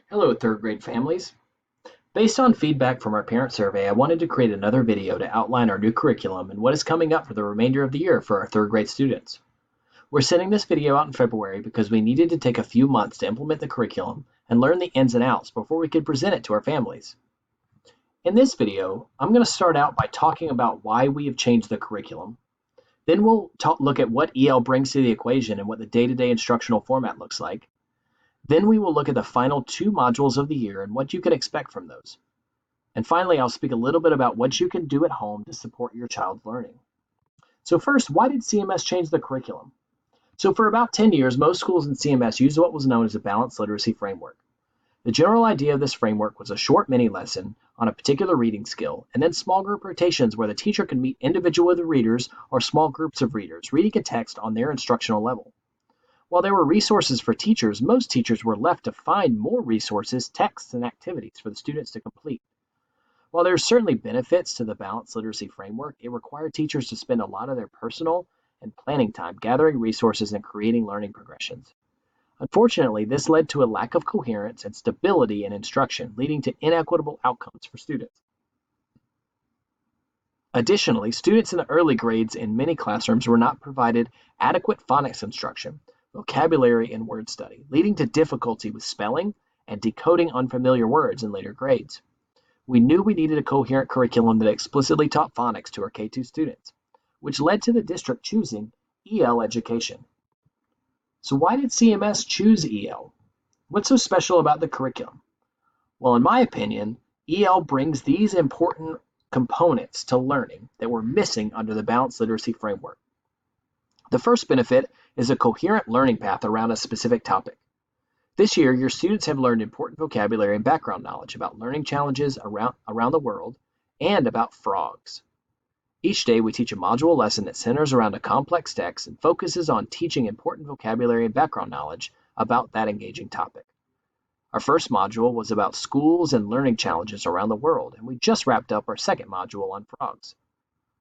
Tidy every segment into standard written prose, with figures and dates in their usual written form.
Hello, third grade families. Based on feedback from our parent survey, I wanted to create another video to outline our new curriculum and what is coming up for the remainder of the year for our third grade students. We're sending this video out in February because we needed to take a few months to implement the curriculum and learn the ins and outs before we could present it to our families. In this video, I'm going to start out by talking about why we have changed the curriculum. Then we'll look at what EL brings to the equation and what the day-to-day instructional format looks like. Then we will look at the final two modules of the year and what you can expect from those. And finally, I'll speak a little bit about what you can do at home to support your child's learning. So first, why did CMS change the curriculum? So for about 10 years, most schools in CMS used what was known as a balanced literacy framework. The general idea of this framework was a short mini lesson on a particular reading skill, and then small group rotations where the teacher could meet individual readers or small groups of readers, reading a text on their instructional level. While there were resources for teachers, most teachers were left to find more resources, texts, and activities for the students to complete. While there are certainly benefits to the balanced literacy framework, it required teachers to spend a lot of their personal and planning time gathering resources and creating learning progressions. Unfortunately, this led to a lack of coherence and stability in instruction, leading to inequitable outcomes for students. Additionally, students in the early grades in many classrooms were not provided adequate phonics instruction, vocabulary, and word study, leading to difficulty with spelling and decoding unfamiliar words in later grades. We knew we needed a coherent curriculum that explicitly taught phonics to our K-2 students, which led to the district choosing EL education. So why did CMS choose EL? What's so special about the curriculum? Well, in my opinion, EL brings these important components to learning that were missing under the balanced literacy framework. The first benefit is a coherent learning path around a specific topic. This year, your students have learned important vocabulary and background knowledge about learning challenges around the world and about frogs. Each day, we teach a module lesson that centers around a complex text and focuses on teaching important vocabulary and background knowledge about that engaging topic. Our first module was about schools and learning challenges around the world, and we just wrapped up our second module on frogs.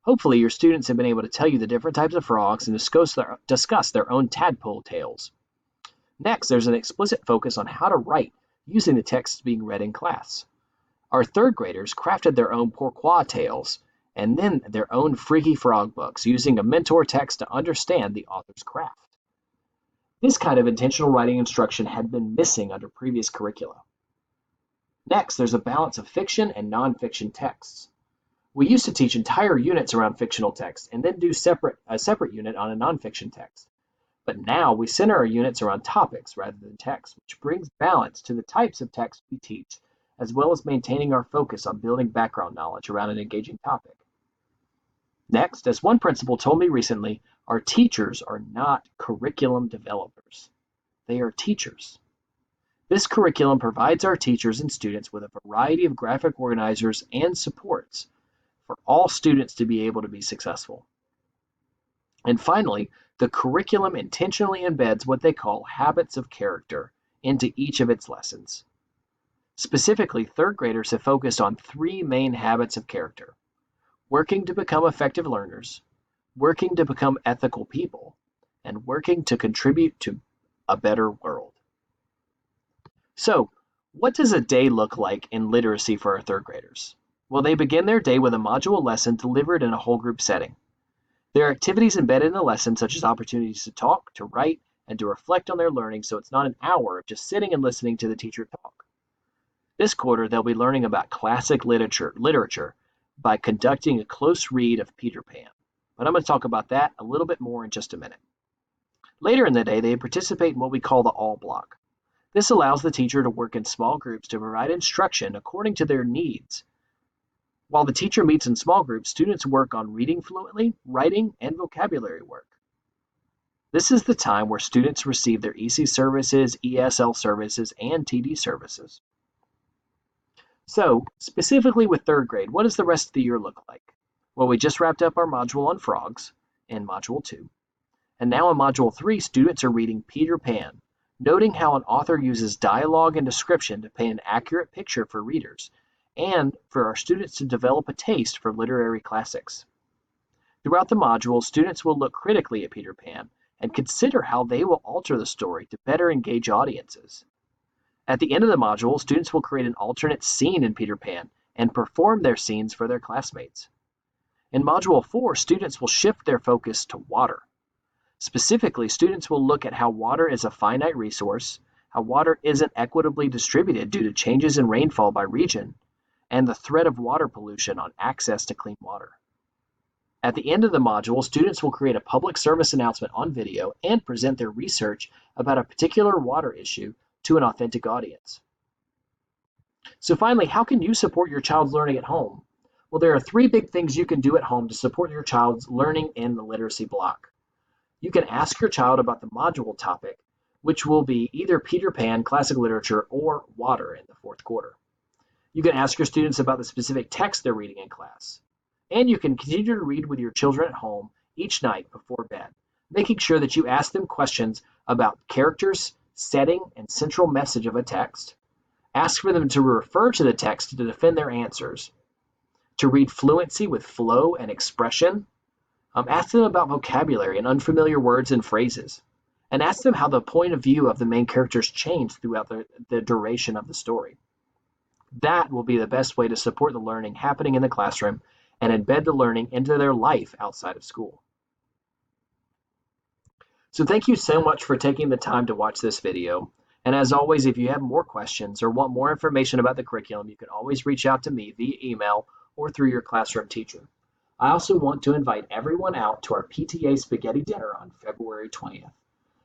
Hopefully, your students have been able to tell you the different types of frogs and discuss their own tadpole tales. Next, there's an explicit focus on how to write using the texts being read in class. Our third graders crafted their own pourquoi tales and then their own freaky frog books using a mentor text to understand the author's craft. This kind of intentional writing instruction had been missing under previous curricula. Next, there's a balance of fiction and nonfiction texts. We used to teach entire units around fictional text and then do a separate unit on a nonfiction text. But now we center our units around topics rather than text, which brings balance to the types of text we teach, as well as maintaining our focus on building background knowledge around an engaging topic. Next, as one principal told me recently, our teachers are not curriculum developers. They are teachers. This curriculum provides our teachers and students with a variety of graphic organizers and supports for all students to be able to be successful. And finally, the curriculum intentionally embeds what they call habits of character into each of its lessons. Specifically, third graders have focused on three main habits of character: working to become effective learners, working to become ethical people, and working to contribute to a better world. So, what does a day look like in literacy for our third graders? Well, they begin their day with a module lesson delivered in a whole group setting. There are activities embedded in the lesson, such as opportunities to talk, to write, and to reflect on their learning, so it's not an hour of just sitting and listening to the teacher talk. This quarter, they'll be learning about classic literature by conducting a close read of Peter Pan. But I'm going to talk about that a little bit more in just a minute. Later in the day, they participate in what we call the all block. This allows the teacher to work in small groups to provide instruction according to their needs. While the teacher meets in small groups, students work on reading fluently, writing, and vocabulary work. This is the time where students receive their EC services, ESL services, and TD services. So, specifically with third grade, what does the rest of the year look like? Well, we just wrapped up our module on frogs in Module 2. And now in Module 3, students are reading Peter Pan, noting how an author uses dialogue and description to paint an accurate picture for readers, and for our students to develop a taste for literary classics. Throughout the module, students will look critically at Peter Pan and consider how they will alter the story to better engage audiences. At the end of the module, students will create an alternate scene in Peter Pan and perform their scenes for their classmates. In Module 4, students will shift their focus to water. Specifically, students will look at how water is a finite resource, how water isn't equitably distributed due to changes in rainfall by region, and the threat of water pollution on access to clean water. At the end of the module, students will create a public service announcement on video and present their research about a particular water issue to an authentic audience. So finally, how can you support your child's learning at home? Well, there are 3 big things you can do at home to support your child's learning in the literacy block. You can ask your child about the module topic, which will be either Peter Pan, classic literature, or water in the 4th quarter. You can ask your students about the specific text they're reading in class. And you can continue to read with your children at home each night before bed, making sure that you ask them questions about characters, setting, and central message of a text. Ask for them to refer to the text to defend their answers, to read fluency with flow and expression. Ask them about vocabulary and unfamiliar words and phrases, and ask them how the point of view of the main characters changed throughout the duration of the story. That will be the best way to support the learning happening in the classroom and embed the learning into their life outside of school. So thank you so much for taking the time to watch this video. And as always, if you have more questions or want more information about the curriculum, you can always reach out to me via email or through your classroom teacher. I also want to invite everyone out to our PTA Spaghetti Dinner on February 20th.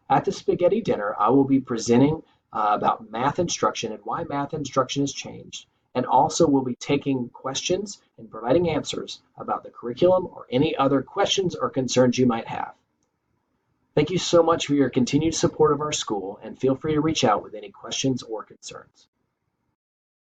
At the Spaghetti Dinner, I will be presenting about math instruction and why math instruction has changed, and also we'll be taking questions and providing answers about the curriculum or any other questions or concerns you might have. Thank you so much for your continued support of our school, and feel free to reach out with any questions or concerns.